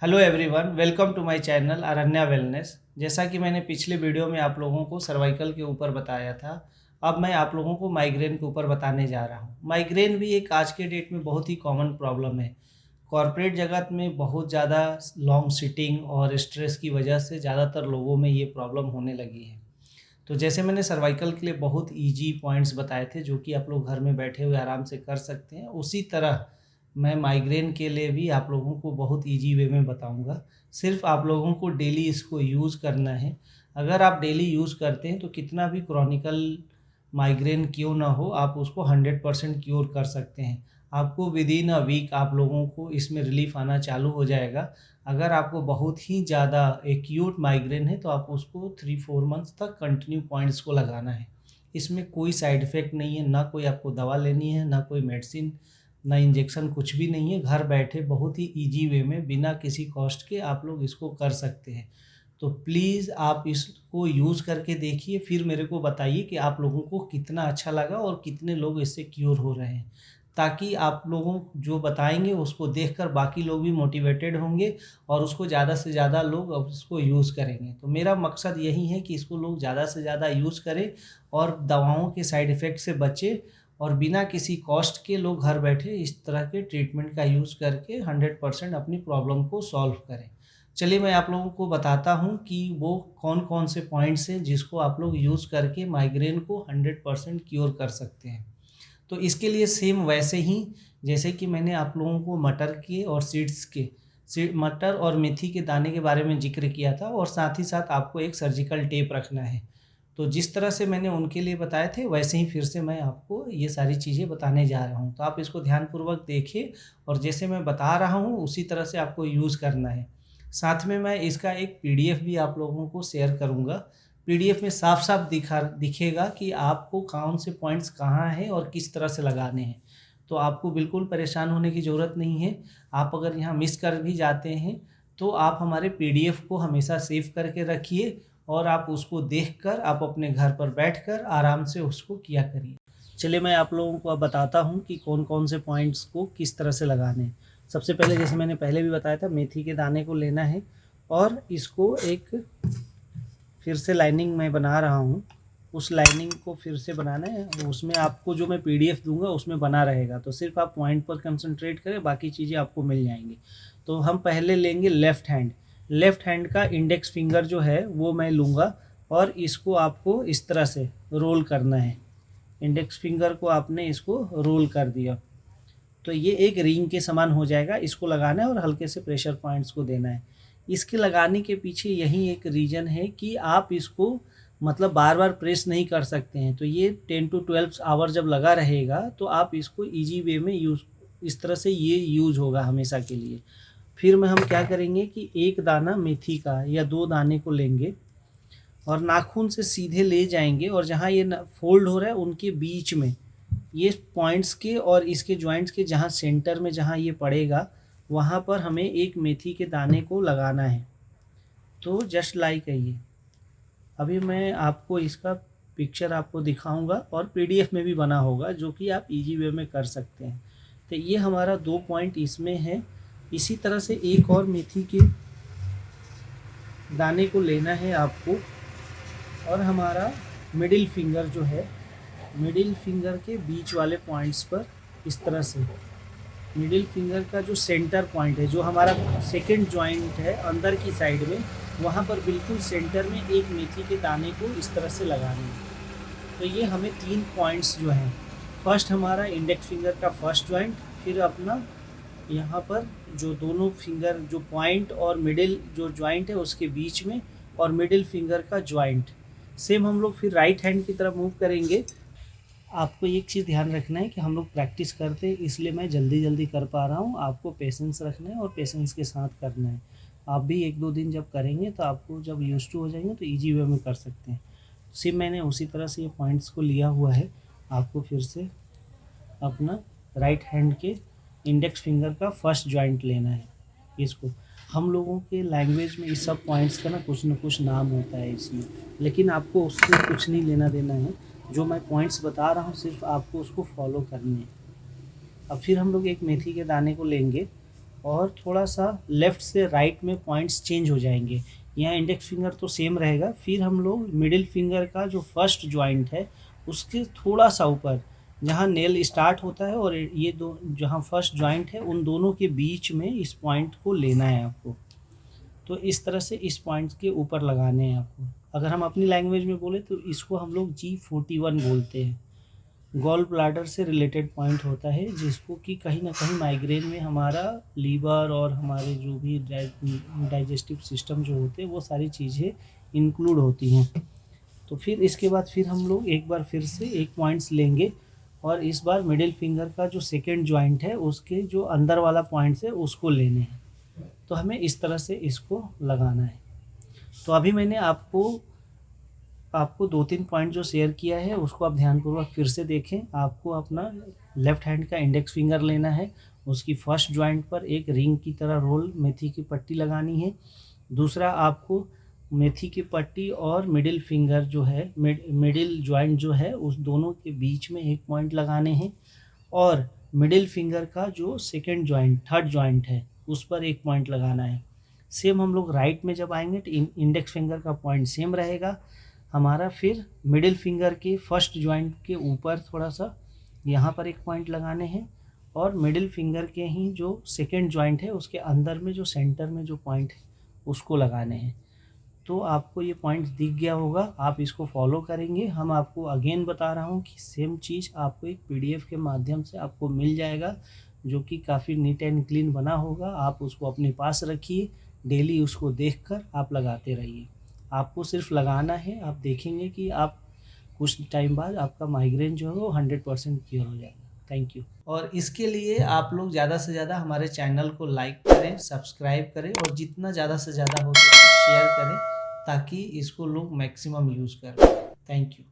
Hello everyone, welcome to my channel Aranya wellness. जैसा कि मैंने पिछले वीडियो में आप लोगों को सर्वाइकल के ऊपर बताया था, अब मैं आप लोगों को माइग्रेन के ऊपर बताने जा रहा हूँ। माइग्रेन भी एक आज के डेट में बहुत ही कॉमन प्रॉब्लम है। कॉरपोरेट जगत में बहुत ज़्यादा लॉन्ग सिटिंग और स्ट्रेस की वजह से ज़्यादातर लोगों में ये प्रॉब्लम होने लगी है। तो जैसे मैंने सर्वाइकल के लिए बहुत ईजी पॉइंट्स बताए थे जो कि आप लोग घर में बैठे हुए आराम से कर सकते हैं, उसी तरह मैं माइग्रेन के लिए भी आप लोगों को बहुत ईजी वे में बताऊंगा। सिर्फ आप लोगों को डेली इसको यूज़ करना है। अगर आप डेली यूज़ करते हैं तो कितना भी क्रॉनिकल माइग्रेन क्यों ना हो, आप उसको 100% क्योर कर सकते हैं। आपको विद इन अ वीक आप लोगों को इसमें रिलीफ आना चालू हो जाएगा। अगर आपको बहुत ही ज़्यादा एक्यूट माइग्रेन है तो आप उसको 3-4 मंथ्स तक कंटिन्यू पॉइंट्स को लगाना है। इसमें कोई साइड इफ़ेक्ट नहीं है, ना कोई आपको दवा लेनी है, ना कोई मेडिसिन, ना इंजेक्शन, कुछ भी नहीं है। घर बैठे बहुत ही ईजी वे में बिना किसी कॉस्ट के आप लोग इसको कर सकते हैं। तो प्लीज़ आप इसको यूज़ करके देखिए, फिर मेरे को बताइए कि आप लोगों को कितना अच्छा लगा और कितने लोग इससे क्योर हो रहे हैं, ताकि आप लोगों जो बताएंगे उसको देखकर बाकी लोग भी मोटिवेटेड होंगे और उसको ज़्यादा से ज़्यादा लोग अब उसको यूज़ करेंगे। तो मेरा मकसद यही है कि इसको लोग ज़्यादा से ज़्यादा यूज़ करें और दवाओं के साइड इफ़ेक्ट से बचें और बिना किसी कॉस्ट के लोग घर बैठे इस तरह के ट्रीटमेंट का यूज़ करके 100% अपनी प्रॉब्लम को सॉल्व करें। चलिए मैं आप लोगों को बताता हूँ कि वो कौन कौन से पॉइंट्स हैं जिसको आप लोग यूज़ करके माइग्रेन को 100% क्योर कर सकते हैं। तो इसके लिए सेम वैसे ही जैसे कि मैंने आप लोगों को मटर के और सीड्स के मटर और मेथी के दाने के बारे में जिक्र किया था, और साथ ही साथ आपको एक सर्जिकल टेप रखना है। तो जिस तरह से मैंने उनके लिए बताए थे वैसे ही फिर से मैं आपको ये सारी चीज़ें बताने जा रहा हूँ। तो आप इसको ध्यानपूर्वक देखिए और जैसे मैं बता रहा हूँ उसी तरह से आपको यूज़ करना है। साथ में मैं इसका एक पीडीएफ भी आप लोगों को शेयर करूँगा। पीडीएफ में साफ-साफ दिखेगा कि आपको कौन से पॉइंट्स कहाँ हैं और किस तरह से लगाने हैं। तो आपको बिल्कुल परेशान होने की ज़रूरत नहीं है। आप अगर यहाँ मिस कर भी जाते हैं तो आप हमारे पीडीएफ को हमेशा सेव करके रखिए और आप उसको देखकर आप अपने घर पर बैठकर आराम से उसको किया करिए। चलिए मैं आप लोगों को अब बताता हूँ कि कौन-कौन से पॉइंट्स को किस तरह से लगाने हैं। सबसे पहले जैसे मैंने पहले भी बताया था, मेथी के दाने को लेना है और इसको एक फिर से लाइनिंग मैं बना रहा हूँ, उस लाइनिंग को फिर से बनाना है। उसमें आपको जो मैं पीडीएफ दूँगा उसमें बना रहेगा, तो सिर्फ आप पॉइंट पर कंसंट्रेट करें, बाकी चीज़ें आपको मिल जाएँगी। तो हम पहले लेंगे लेफ़्ट हैंड। लेफ़्ट हैंड का इंडेक्स फिंगर जो है वो मैं लूँगा और इसको आपको इस तरह से रोल करना है। इंडेक्स फिंगर को आपने इसको रोल कर दिया तो ये एक रिंग के समान हो जाएगा। इसको लगाना है और हल्के से प्रेशर पॉइंट्स को देना है। इसके लगाने के पीछे यही एक रीज़न है कि आप इसको मतलब बार-बार प्रेस नहीं कर सकते हैं। तो ये 10 टू 12 आवर जब लगा रहेगा तो आप इसको ईज़ी वे में यूज़, इस तरह से ये यूज़ होगा हमेशा के लिए। फिर में हम क्या करेंगे कि एक दाना मेथी का या 2 दाने को लेंगे और नाखून से सीधे ले जाएँगे और जहाँ ये न फ़ोल्ड हो रहा है उनके बीच में, ये पॉइंट्स के और इसके जॉइंट्स के जहाँ सेंटर में जहाँ ये पड़ेगा, वहाँ पर हमें एक मेथी के दाने को लगाना है। तो जस्ट लाइक है ये। अभी मैं आपको इसका पिक्चर आपको दिखाऊँगा और पीडीएफ में भी बना होगा जो कि आप ईज़ी वे में कर सकते हैं। तो ये हमारा 2 पॉइंट इसमें है। इसी तरह से एक और मेथी के दाने को लेना है आपको और हमारा मिडिल फिंगर जो है, मिडिल फिंगर के बीच वाले पॉइंट्स पर इस तरह से, मिडिल फिंगर का जो सेंटर पॉइंट है, जो हमारा सेकंड जॉइंट है अंदर की साइड में, वहाँ पर बिल्कुल सेंटर में एक मेथी के दाने को इस तरह से लगाने हैं। तो ये हमें 3 पॉइंट्स जो हैं, फर्स्ट हमारा इंडेक्स फिंगर का फर्स्ट जॉइंट, फिर अपना यहाँ पर जो दोनों फिंगर जो पॉइंट और मिडिल जो जॉइंट है उसके बीच में, और मिडिल फिंगर का जॉइंट। सेम हम लोग फिर राइट हैंड की तरफ मूव करेंगे। आपको एक चीज़ ध्यान रखना है कि हम लोग प्रैक्टिस करते हैं इसलिए मैं जल्दी जल्दी कर पा रहा हूँ। आपको पेशेंस रखना है और पेशेंस के साथ करना है। आप भी 1-2 दिन जब करेंगे तो आपको जब यूज्ड टू हो जाएंगे तो ईजी वे में कर सकते हैं। सिर्फ मैंने उसी तरह से ये पॉइंट्स को लिया हुआ है। आपको फिर से अपना राइट हैंड के इंडेक्स फिंगर का फर्स्ट जॉइंट लेना है। इसको हम लोगों के लैंग्वेज में इस सब पॉइंट्स का ना कुछ नाम होता है इसमें, लेकिन आपको उससे कुछ नहीं लेना देना है। जो मैं पॉइंट्स बता रहा हूँ सिर्फ आपको उसको फॉलो करने हैं। अब फिर हम लोग एक मेथी के दाने को लेंगे और थोड़ा सा लेफ़्ट से राइट में पॉइंट्स चेंज हो जाएंगे। यहाँ इंडेक्स फिंगर तो सेम रहेगा, फिर हम लोग मिडिल फिंगर का जो फर्स्ट जॉइंट है उसके थोड़ा सा ऊपर जहाँ नेल स्टार्ट होता है और ये दो जहाँ फर्स्ट जॉइंट है उन दोनों के बीच में इस पॉइंट को लेना है आपको। तो इस तरह से इस पॉइंट के ऊपर लगाने हैं आपको। अगर हम अपनी लैंग्वेज में बोले तो इसको हम लोग G41 बोलते हैं। गॉल ब्लैडर से रिलेटेड पॉइंट होता है, जिसको कि कहीं ना कहीं माइग्रेन में हमारा लीवर और हमारे जो भी डाइजेस्टिव सिस्टम जो होते हैं वो सारी चीज़ें इंक्लूड होती हैं। तो फिर इसके बाद फिर हम लोग एक बार फिर से एक पॉइंट्स लेंगे और इस बार मिडिल फिंगर का जो सेकेंड जॉइंट है उसके जो अंदर वाला पॉइंट्स है उसको लेने हैं। तो हमें इस तरह से इसको लगाना है। तो अभी मैंने आपको 2-3 पॉइंट जो शेयर किया है उसको आप ध्यानपूर्वक फिर से देखें। आपको अपना लेफ़्ट हैंड का इंडेक्स फिंगर लेना है, उसकी फर्स्ट जॉइंट पर एक रिंग की तरह रोल मेथी की पट्टी लगानी है। दूसरा, आपको मेथी की पट्टी और मिडिल फिंगर जो है मिडिल जॉइंट जो है उस दोनों के बीच में एक पॉइंट लगाने हैं और मिडिल फिंगर का जो सेकेंड जॉइंट थर्ड जॉइंट है उस पर एक पॉइंट लगाना है। सेम हम लोग राइट में जब आएंगे तो इंडेक्स फिंगर का पॉइंट सेम रहेगा हमारा। फिर मिडिल फिंगर के फर्स्ट जॉइंट के ऊपर थोड़ा सा यहाँ पर एक पॉइंट लगाने हैं और मिडिल फिंगर के ही जो सेकेंड जॉइंट है उसके अंदर में जो सेंटर में जो पॉइंट है उसको लगाने हैं। तो आपको ये पॉइंट दिख गया होगा, आप इसको फॉलो करेंगे। हम आपको अगेन बता रहा हूँ कि सेम चीज़ आपको एक PDF के माध्यम से आपको मिल जाएगा, जो कि काफ़ी नीट एंड क्लीन बना होगा। आप उसको अपने पास रखिए, डेली उसको देखकर आप लगाते रहिए। आपको सिर्फ लगाना है, आप देखेंगे कि आप कुछ टाइम बाद आपका माइग्रेन जो है वो 100% क्योर हो जाएगा। Thank you. और इसके लिए आप लोग ज़्यादा से ज़्यादा हमारे चैनल को लाइक करें, सब्सक्राइब करें और जितना ज़्यादा से ज़्यादा हो सके शेयर करें, ताकि इसको लोग मैक्सिमम यूज़ करें। Thank you.